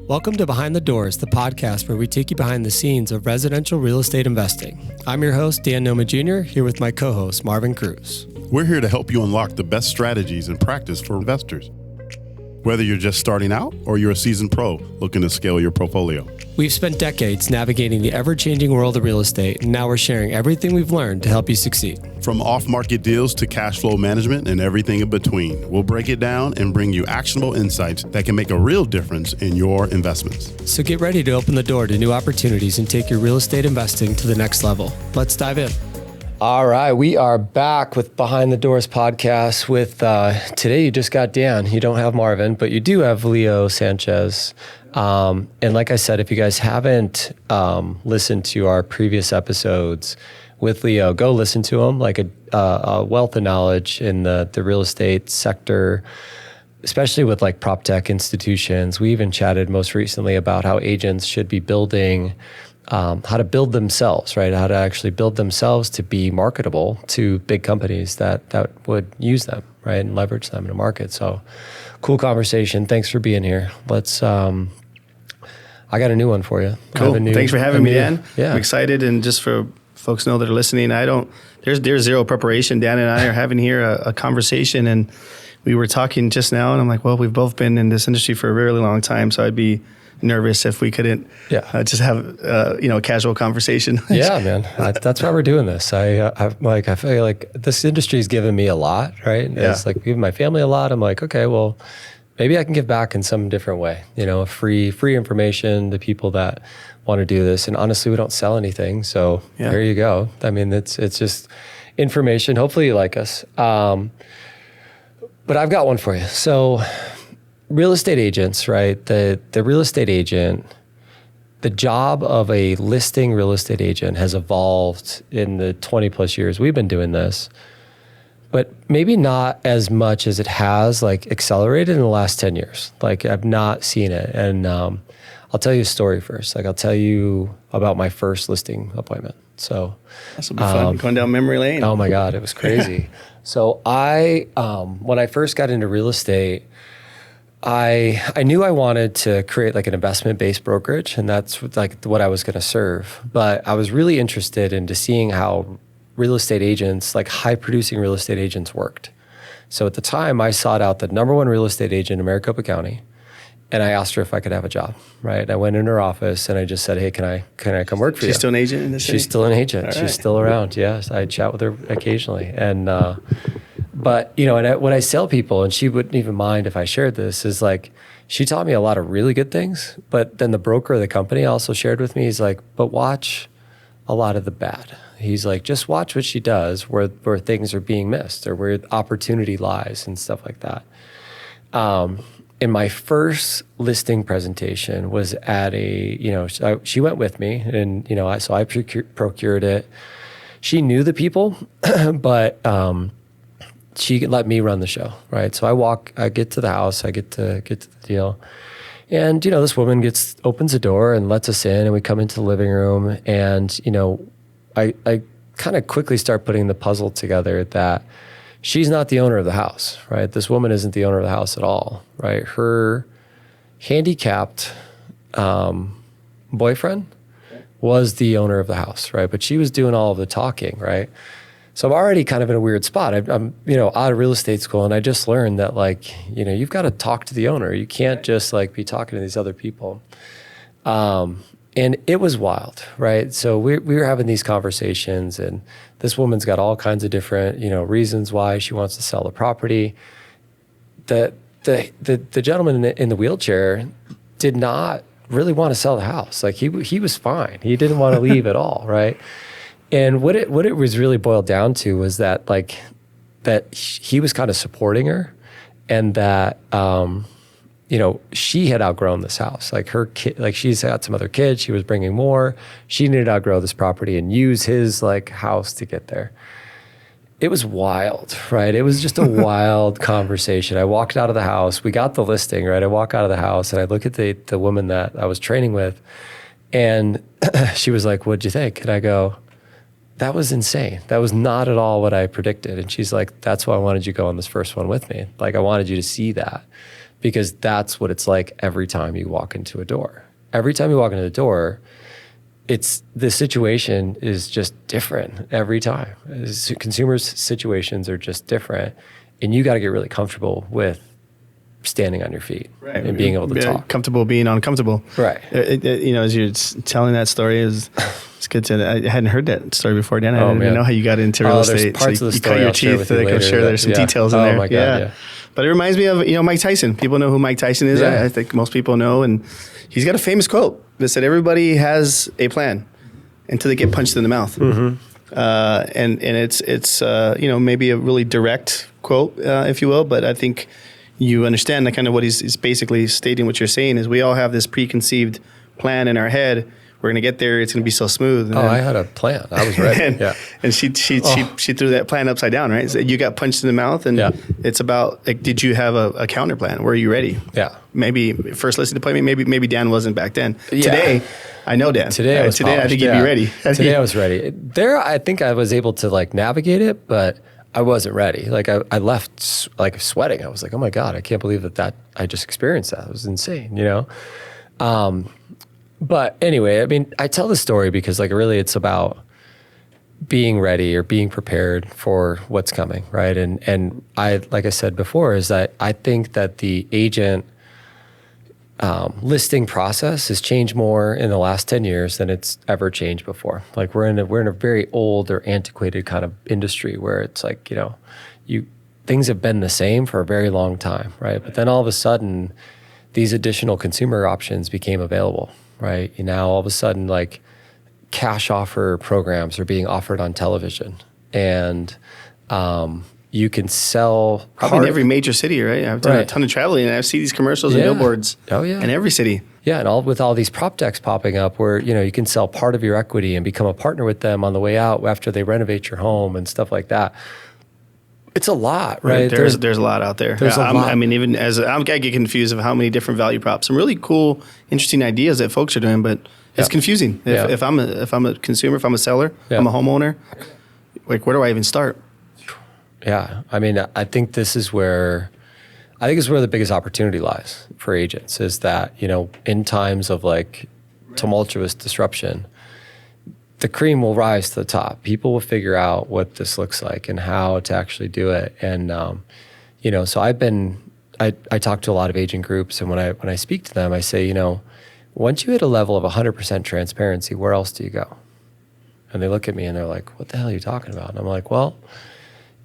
Welcome to Behind the Doors, the podcast where we take you behind the scenes of residential real estate investing. I'm your host, Dan Noma Jr., here with my co-host, Marvin Cruz. We're here to help you unlock the best strategies and practice for investors. Whether you're just starting out or you're a seasoned pro looking to scale your portfolio. We've spent decades navigating the ever-changing world of real estate, and now we're sharing everything we've learned to help you succeed. From off-market deals to cash flow management and everything in between, we'll break it down and bring you actionable insights that can make a real difference in your investments. So get ready to open the door to new opportunities and take your real estate investing to the next level. Let's dive in. All right, we are back with Behind the Doors podcast with, today you just got Dan. You don't have Marvin, but you do have Leo Sanchez. And like I said, if you guys haven't listened to our previous episodes with Leo, go listen to them, like a wealth of knowledge in the real estate sector, especially with like Proptech institutions. We even chatted most recently about how agents should be building how to build themselves, right? How to actually build themselves to be marketable to big companies that would use them, right? And leverage them in a market. So cool conversation. Thanks for being here. Let's, I got a new one for you. Cool. Thanks for having me, Dan. Yeah. I'm excited. And just for folks know that are listening, there's zero preparation. Dan and I are having here a conversation, and we were talking just now, and I'm like, well, we've both been in this industry for a really long time. So I'd be nervous if we couldn't just have a casual conversation. Yeah, man. That's why we're doing this. I feel like this industry's given me a lot, right? Yeah. It's like giving my family a lot. I'm like, okay, well, maybe I can give back in some different way. Free information to people that want to do this. And honestly, we don't sell anything, so There you go. I mean, it's just information. Hopefully you like us. But I've got one for you. So real estate agents, right? The real estate agent, the job of a listing real estate agent has evolved in the 20 plus years we've been doing this, but maybe not as much as it has like accelerated in the last 10 years. Like I've not seen it. And I'll tell you a story first. Like I'll tell you about my first listing appointment. So this will be fun. Going down memory lane. Oh my God, it was crazy. So when I first got into real estate, I knew I wanted to create like an investment-based brokerage, and that's like what I was going to serve. But I was really interested into seeing how real estate agents, like high-producing real estate agents, worked. So at the time, I sought out the number one real estate agent in Maricopa County, and I asked her if I could have a job. Right? I went in her office and I just said, "Hey, can I come work for you?" She's still an agent in the city? She's still an agent. All right. She's still around. Yes, I chat with her occasionally, and. But, when I sell people, and she wouldn't even mind if I shared this, is like, she taught me a lot of really good things, but then the broker of the company also shared with me, he's like, but watch a lot of the bad. He's like, just watch what she does where things are being missed or where opportunity lies and stuff like that. And my first listing presentation was at she went with me and, so I procured it. She knew the people, but, she let me run the show, right? So I get to the house, I get to the deal. And, this woman opens the door and lets us in, and we come into the living room. And, I kind of quickly start putting the puzzle together that she's not the owner of the house, right? This woman isn't the owner of the house at all, right? Her handicapped boyfriend was the owner of the house, right? But she was doing all of the talking, right? So I'm already kind of in a weird spot. I'm out of real estate school, and I just learned that you've got to talk to the owner. You can't just be talking to these other people. And it was wild, right? So we were having these conversations, and this woman's got all kinds of different, reasons why she wants to sell the property. The gentleman in the wheelchair did not really want to sell the house. Like he was fine. He didn't want to leave at all, right? And what it was really boiled down to was that he was kind of supporting her, and that she had outgrown this house. Like her kid, like she's had some other kids, she was bringing more. She needed to outgrow this property and use his house to get there. It was wild, right? It was just a wild conversation. I walked out of the house. We got the listing, right? I walk out of the house and I look at the woman that I was training with, and she was like, "What'd you think?" And I go, "That was insane. That was not at all what I predicted." And she's like, "That's why I wanted you to go on this first one with me. Like I wanted you to see that because that's what it's like every time you walk into a door. Every time you walk into the door, the situation is just different every time. Consumers' situations are just different, and you got to get really comfortable with standing on your feet and being able to talk. Comfortable being uncomfortable. Right. As you're telling that story, it's good to. I hadn't heard that story before, Dan. I didn't even know how you got into real estate. Parts of the story you cut your teeth. I'm sure there's some details in there. Oh my God, yeah. But it reminds me of Mike Tyson. People know who Mike Tyson is. I think most people know, and he's got a famous quote that said, "Everybody has a plan until they get punched in the mouth." Mm-hmm. And it's maybe a really direct quote, if you will, but I think you understand that kind of what he's basically stating. What you're saying is we all have this preconceived plan in our head. We're going to get there. It's going to be so smooth. And I had a plan. I was ready. And she threw that plan upside down, right? So you got punched in the mouth, and it's about, like, did you have a counter plan? Were you ready? Yeah. Maybe first listing appointment, maybe Dan wasn't back then. Yeah. Today, I know Dan. Today I think you'd be ready. Today I was ready. There, I think I was able to navigate it, but I wasn't ready. I left sweating. I was like, oh my God, I can't believe that I just experienced that. It was insane, But anyway, I mean, I tell this story because really it's about being ready or being prepared for what's coming, right? And I, like I said before, is that I think that the agent listing process has changed more in the last 10 years than it's ever changed before. We're in a very old or antiquated kind of industry where it's things have been the same for a very long time, right? But then all of a sudden, these additional consumer options became available. Right. Now, all of a sudden, cash offer programs are being offered on television, and you can sell probably in every major city, right? I've done a ton of traveling, and I see these commercials and billboards. In every city. Yeah, and with all these Proptechs popping up, where you can sell part of your equity and become a partner with them on the way out after they renovate your home and stuff like that. It's a lot, right? There's a lot out there. There's a lot. I mean, even I get confused of how many different value props, some really cool, interesting ideas that folks are doing, but it's confusing. If I'm a consumer, if I'm a seller, I'm a homeowner, where do I even start? Yeah, I mean, I think this is where the biggest opportunity lies for agents is that in times of tumultuous disruption, the cream will rise to the top. People will figure out what this looks like and how to actually do it. And, so I talk to a lot of agent groups, and when I speak to them, I say, once you hit a level of 100% transparency, where else do you go? And they look at me and they're like, what the hell are you talking about? And I'm like, well,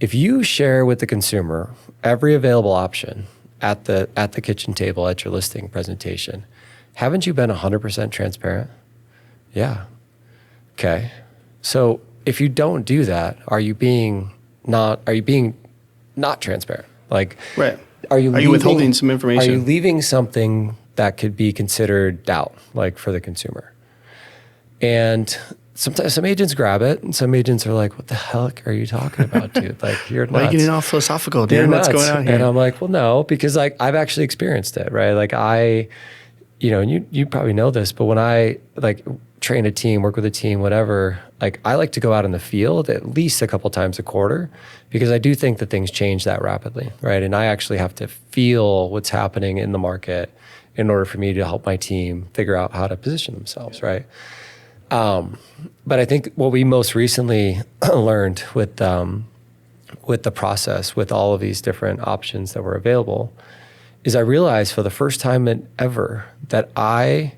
if you share with the consumer every available option at the kitchen table at your listing presentation, haven't you been 100% transparent? Yeah. Okay. So if you don't do that, are you being not transparent? Right. Are you withholding some information? Are you leaving something that could be considered doubt, for the consumer? And sometimes some agents grab it, and some agents are like, what the heck are you talking about, dude? You're nuts. Why are you getting all philosophical, Dan? What's going on here? And I'm like, well, no, because I've actually experienced it, right? And you probably know this, but when I train a team, work with a team, whatever, I like to go out in the field at least a couple times a quarter, because I do think that things change that rapidly, right? And I actually have to feel what's happening in the market in order for me to help my team figure out how to position themselves, right? But I think what we most recently learned with the process, with all of these different options that were available, is I realized for the first time ever that I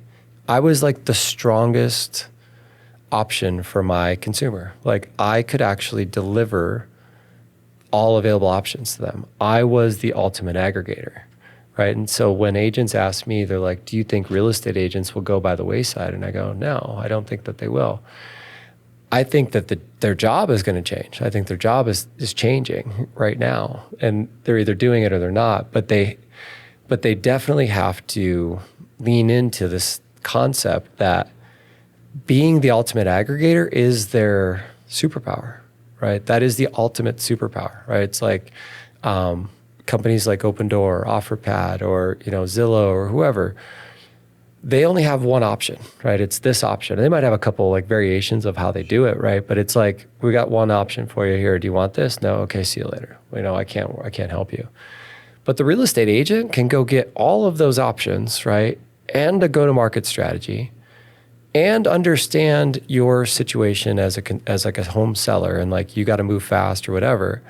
was the strongest option for my consumer. I could actually deliver all available options to them. I was the ultimate aggregator, right? And so when agents ask me, they're like, do you think real estate agents will go by the wayside? And I go, no, I don't think that they will. I think that their job is going to change. I think their job is changing right now, and they're either doing it or they're not, but they definitely have to lean into this concept that being the ultimate aggregator is their superpower, right? That is the ultimate superpower, right? It's companies like Opendoor, OfferPad, or Zillow, or whoever. They only have one option, right? It's this option. And they might have a couple variations of how they do it, right? But it's we got one option for you here. Do you want this? No. Okay, see you later. I can't help you. But the real estate agent can go get all of those options, right? And a go-to-market strategy, and understand your situation as like a home seller, and like you got to move fast or whatever,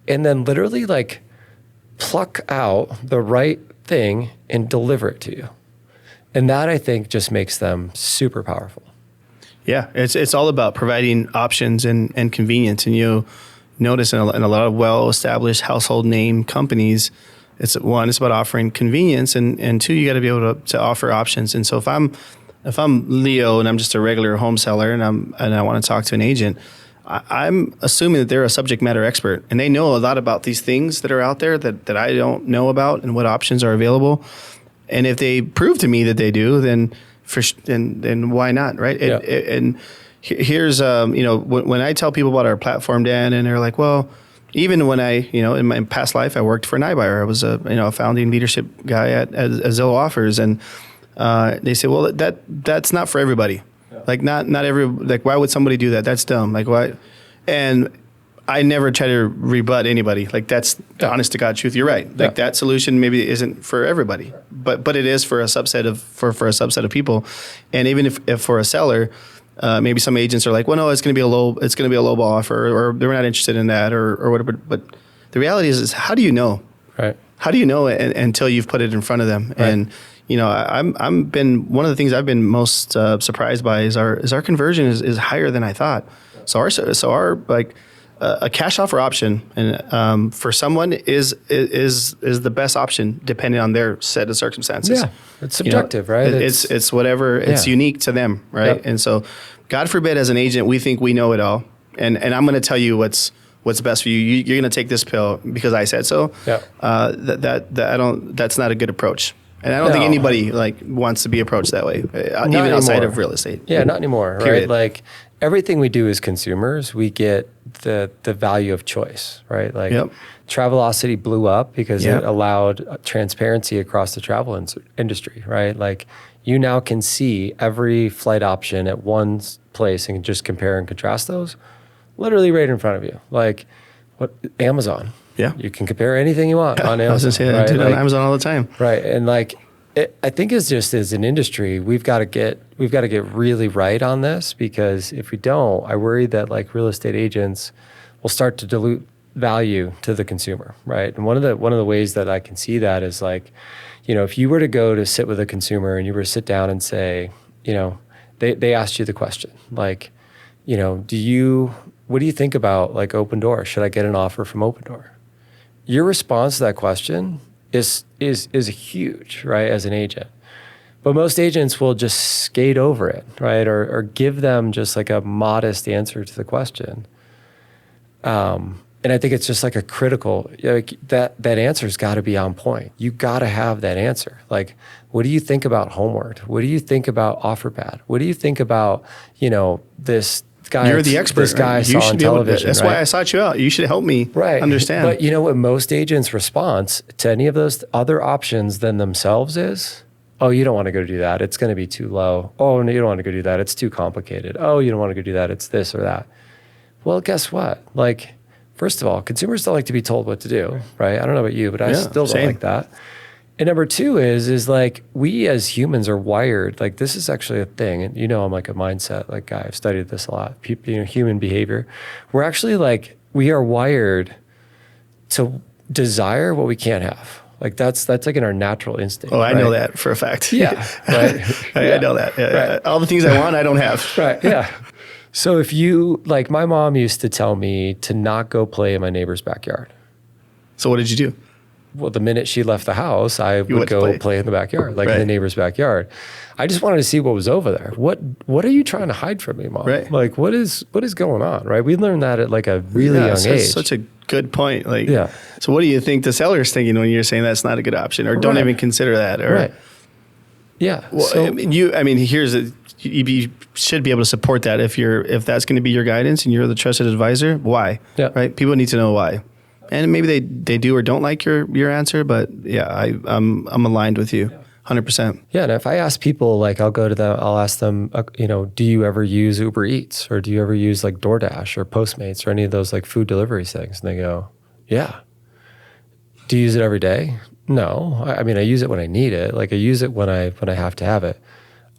and then literally like pluck out the right thing and deliver it to you. And that, I think, just makes them super powerful. Yeah, it's all about providing options and convenience. And you notice in a lot of well-established household name companies, it's about offering convenience, and two, you got to be able to offer options. And so if I'm Leo and I'm just a regular home seller and I want to talk to an agent, I'm assuming that they're a subject matter expert and they know a lot about these things that are out there that I don't know about and what options are available. And if they prove to me that they do, then why not, right? Yeah. And here's when I tell people about our platform, Dan, and they're like, well, even when I, in my past life, I worked for an iBuyer. I was a founding leadership guy at Zillow Offers, and they say, well, that's not for everybody. Yeah. Like not why would somebody do that? That's dumb. Like why? And I never try to rebut anybody. Like that's the honest to God truth. You're right. Like that solution maybe isn't for everybody, but it is for a subset of people. And even if for a seller, maybe some agents are like, well, no, it's going to be a lowball offer, or they're not interested in that, or whatever. But the reality is how do you know? Right. How do you know it until you've put it in front of them? Right. And I'm been one of the things I've been most surprised by is our conversion is higher than I thought. So our like a cash offer option and for someone is the best option depending on their set of circumstances. Yeah, it's subjective, right? It's whatever. It's unique to them, right? Yep. And so, God forbid, as an agent, we think we know it all, and I'm going to tell you what's best for you. You're going to take this pill because I said so. Yeah. That's not a good approach. And I don't think anybody wants to be approached that way, even outside of real estate. Yeah, not anymore, Period. Right? Like everything we do as consumers, we get the value of choice, right? Like Travelocity blew up because it allowed transparency across the travel industry, right? Like you now can see every flight option at one place and just compare and contrast those literally right in front of you. Like Amazon. Yeah, you can compare anything you want on Amazon. I was going to say that. I do that on Amazon all the time. Right, and I think it's just as an industry, we've got to get really right on this, because if we don't, I worry that like real estate agents will start to dilute value to the consumer, right? And one of the ways that I can see that is like, if you were to go to sit with a consumer and you were to sit down and say, they asked you the question, like, what do you think about like Open Door? Should I get an offer from Open Door? Your response to that question is huge, right, as an agent. But most agents will just skate over it, right, or give them just like a modest answer to the question. And I think it's just like a critical, that answer's got to be on point. You got to have that answer. Like, what do you think about Homeward? What do you think about OfferPad? What do you think about, this guy? You're the expert. This guy saw on television. That's why I sought you out. You should help me understand. But you know what most agents' response to any of those other options than themselves is? Oh, you don't want to go do that. It's going to be too low. Oh, no, you don't want to go do that. It's too complicated. Oh, you don't want to go do that. It's this or that. Well, guess what? Like, first of all, consumers don't like to be told what to do, right? I don't know about you, but I still don't like that. And number two is like we as humans are wired, like this is actually a thing. And I'm like a mindset like guy. I've studied this a lot. Human behavior. We're actually like, we are wired to desire what we can't have. Like that's like in our natural instinct. Oh, I know that for a fact. Yeah. Right. I know that. Yeah. Right. All the things I want, I don't have. Right. Yeah. So if like my mom used to tell me to not go play in my neighbor's backyard. So what did you do? Well, the minute she left the house, I would go play in the backyard, like in the neighbor's backyard. I just wanted to see what was over there. What are you trying to hide from me, Mom? Right. Like, what is going on, right? We learned that at like a really young age. Such a good point. Like, so what do you think the seller's thinking when you're saying that's not a good option, or don't even consider that? Or, Yeah. Well, so, you should be able to support that if that's going to be your guidance and you're the trusted advisor. Why? Yeah. Right. People need to know why. And maybe they do or don't like your answer, but I'm aligned with you 100%. Yeah, and if I ask people, like I'll ask them, do you ever use Uber Eats, or do you ever use like DoorDash or Postmates or any of those like food delivery things? And they go, yeah. Do you use it every day? No. I mean, I use it when I need it. Like I use it when I have to have it.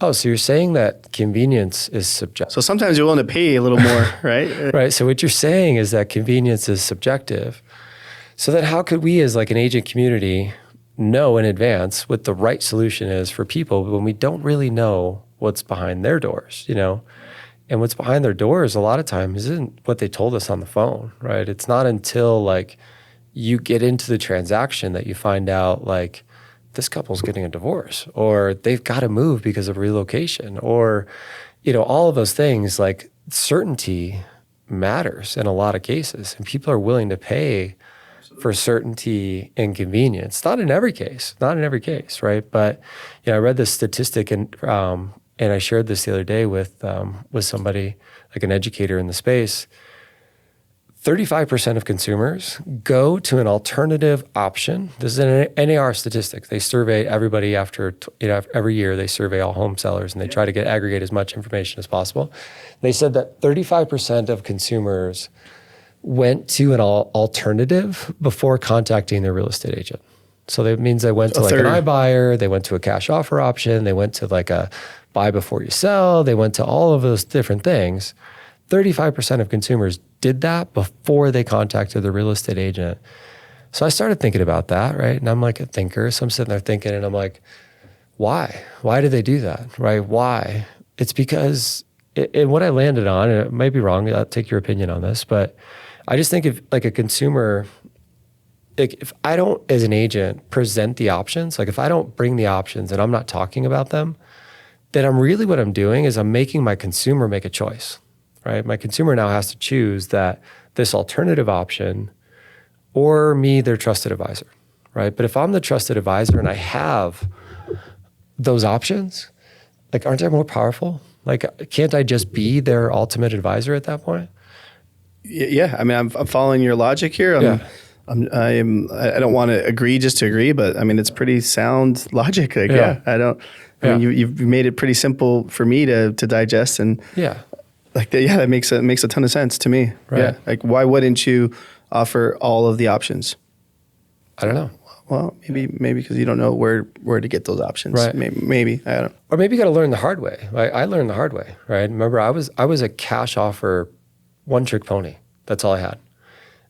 Oh, so you're saying that convenience is subjective. So sometimes you're willing to pay a little more, right? Right. So what you're saying is that convenience is subjective. So then how could we as like an agent community know in advance what the right solution is for people when we don't really know what's behind their doors, you know? And what's behind their doors a lot of times isn't what they told us on the phone, right? It's not until like you get into the transaction that you find out like this couple's getting a divorce or they've got to move because of relocation or, you know, all of those things. Like certainty matters in a lot of cases and people are willing to pay for certainty and convenience. Not in every case, right? But, you know, I read this statistic and I shared this the other day with somebody, like an educator in the space. 35% of consumers go to an alternative option. This is an NAR statistic. They survey everybody every year. They survey all home sellers and they try to aggregate as much information as possible. They said that 35% of consumers went to an alternative before contacting their real estate agent. So that means they went to like an iBuyer, they went to a cash offer option, they went to like a buy before you sell, they went to all of those different things. 35% of consumers did that before they contacted the real estate agent. So I started thinking about that, right? And I'm like a thinker, so I'm sitting there thinking and I'm like, why? Why do they do that, right? Why? It's because, and what I landed on, and it might be wrong, I'll take your opinion on this, but I just think if like a consumer, like if I don't, as an agent, present the options, like if I don't bring the options and I'm not talking about them, then what I'm doing is I'm making my consumer make a choice, right? My consumer now has to choose that this alternative option or me, their trusted advisor, right? But if I'm the trusted advisor and I have those options, like aren't I more powerful? Like can't I just be their ultimate advisor at that point? Yeah, I mean, I'm following your logic here. I don't want to agree just to agree, but I mean, it's pretty sound logic. Like, I mean, you've made it pretty simple for me to digest, and that makes a ton of sense to me. Right. Yeah, like why wouldn't you offer all of the options? I don't know. Well, maybe because you don't know where to get those options. Right. Maybe I don't. Or maybe you got to learn the hard way. I learned the hard way, right? Remember, I was a cash offer, one-trick pony. That's all I had.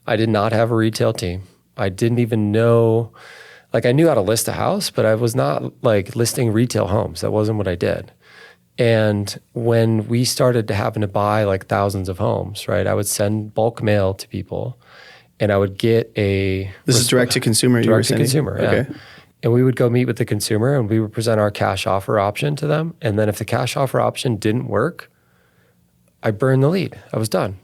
I did not have a retail team. I didn't even know, like I knew how to list a house, but I was not like listing retail homes. That wasn't what I did. And when we started to having to buy like thousands of homes, right, I would send bulk mail to people and I would get This is direct to consumer. Direct to consumer, yeah. Okay. And we would go meet with the consumer and we would present our cash offer option to them. And then if the cash offer option didn't work, I burned the lead. I was done.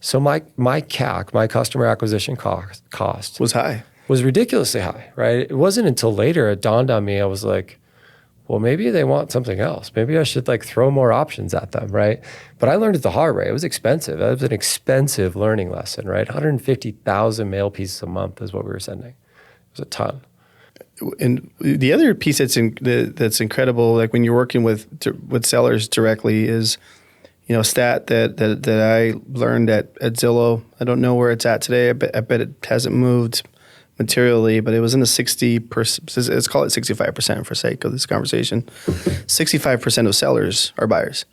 So my CAC, my customer acquisition cost Was high. Was ridiculously high, right? It wasn't until later it dawned on me, I was like, well, maybe they want something else. Maybe I should like throw more options at them, right? But I learned it the hard way. It was expensive. It was an expensive learning lesson, right? 150,000 mail pieces a month is what we were sending. It was a ton. And the other piece that's incredible, like when you're working with sellers directly, is a stat that I learned at Zillow. I don't know where it's at today. I bet it hasn't moved materially, but it was in the 60%. Let's call it 65% for sake of this conversation. 65% of sellers are buyers,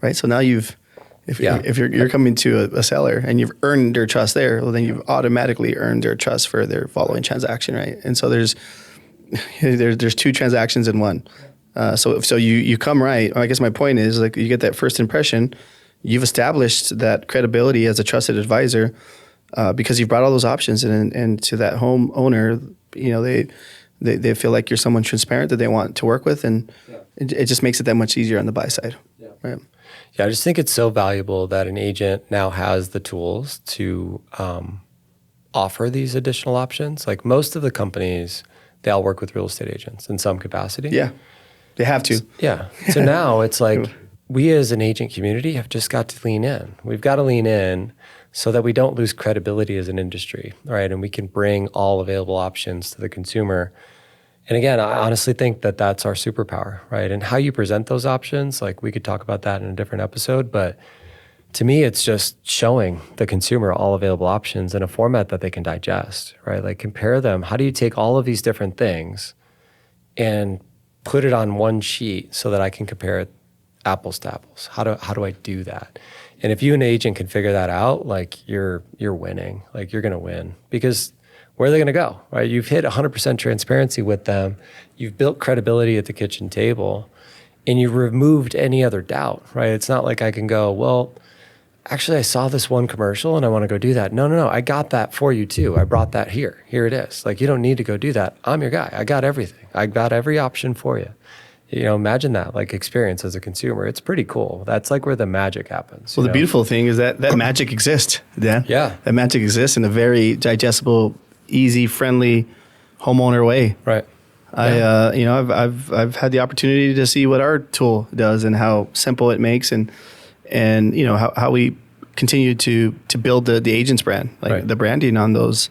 right? So now if you're coming to a seller and you've earned their trust there, well, then you've automatically earned their trust for their following transaction, right? And so there's two transactions in one. So you come right. I guess my point is, like, you get that first impression, you've established that credibility as a trusted advisor because you've brought all those options and to that home owner, they feel like you're someone transparent that they want to work with, and it just makes it that much easier on the buy side. Yeah. Right. Yeah, I just think it's so valuable that an agent now has the tools to offer these additional options. Like most of the companies, they all work with real estate agents in some capacity. Yeah. They have to. Yeah. So now it's like we as an agent community have just got to lean in. We've got to lean in so that we don't lose credibility as an industry, right? And we can bring all available options to the consumer. And again, I honestly think that that's our superpower, right? And how you present those options, like we could talk about that in a different episode, but to me, it's just showing the consumer all available options in a format that they can digest, right? Like compare them. How do you take all of these different things and put it on one sheet so that I can compare it apples to apples? How do I do that? And if you an agent can figure that out, like you're winning, like you're going to win, because where are they going to go, right? You've hit 100% transparency with them. You've built credibility at the kitchen table, and you've removed any other doubt, right? It's not like I can go, well, actually, I saw this one commercial and I want to go do that. No. I got that for you too. I brought that here. Here it is. Like, you don't need to go do that. I'm your guy. I got everything. I got every option for you. Imagine that, like, experience as a consumer. It's pretty cool. That's like where the magic happens. Well, the beautiful thing is that magic exists, Dan. Yeah. That magic exists in a very digestible, easy, friendly homeowner way. Right. I've had the opportunity to see what our tool does and how simple it makes, and how we continue to build the agent's brand, like the branding on those,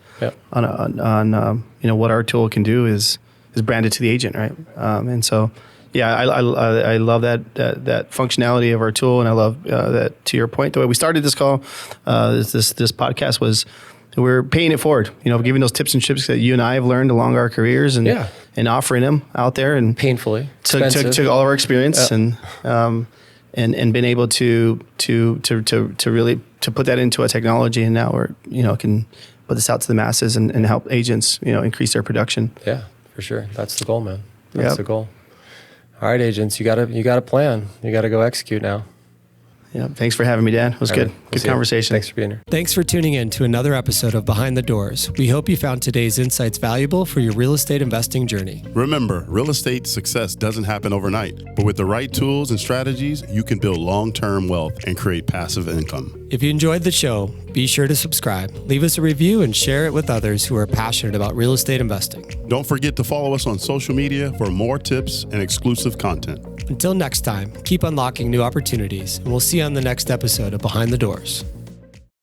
on what our tool can do is branded to the agent, right? And so, I love that functionality of our tool, and I love that, to your point, the way we started this call, this podcast was, we're paying it forward, giving those tips and tricks that you and I have learned along our careers, and offering them out there, and painfully took all of our experience and been able to really put that into a technology, and now we're can put this out to the masses and help agents increase their production. Yeah, for sure. That's the goal, man. That's the goal. All right, agents, you got a plan. You got to go execute now. Yeah. Thanks for having me, Dan. It was good. Good conversation. Thanks for being here. Thanks for tuning in to another episode of Behind the Doors. We hope you found today's insights valuable for your real estate investing journey. Remember, real estate success doesn't happen overnight, but with the right tools and strategies, you can build long-term wealth and create passive income. If you enjoyed the show, be sure to subscribe, leave us a review, and share it with others who are passionate about real estate investing. Don't forget to follow us on social media for more tips and exclusive content. Until next time, keep unlocking new opportunities, and we'll see you on the next episode of Behind the Doors.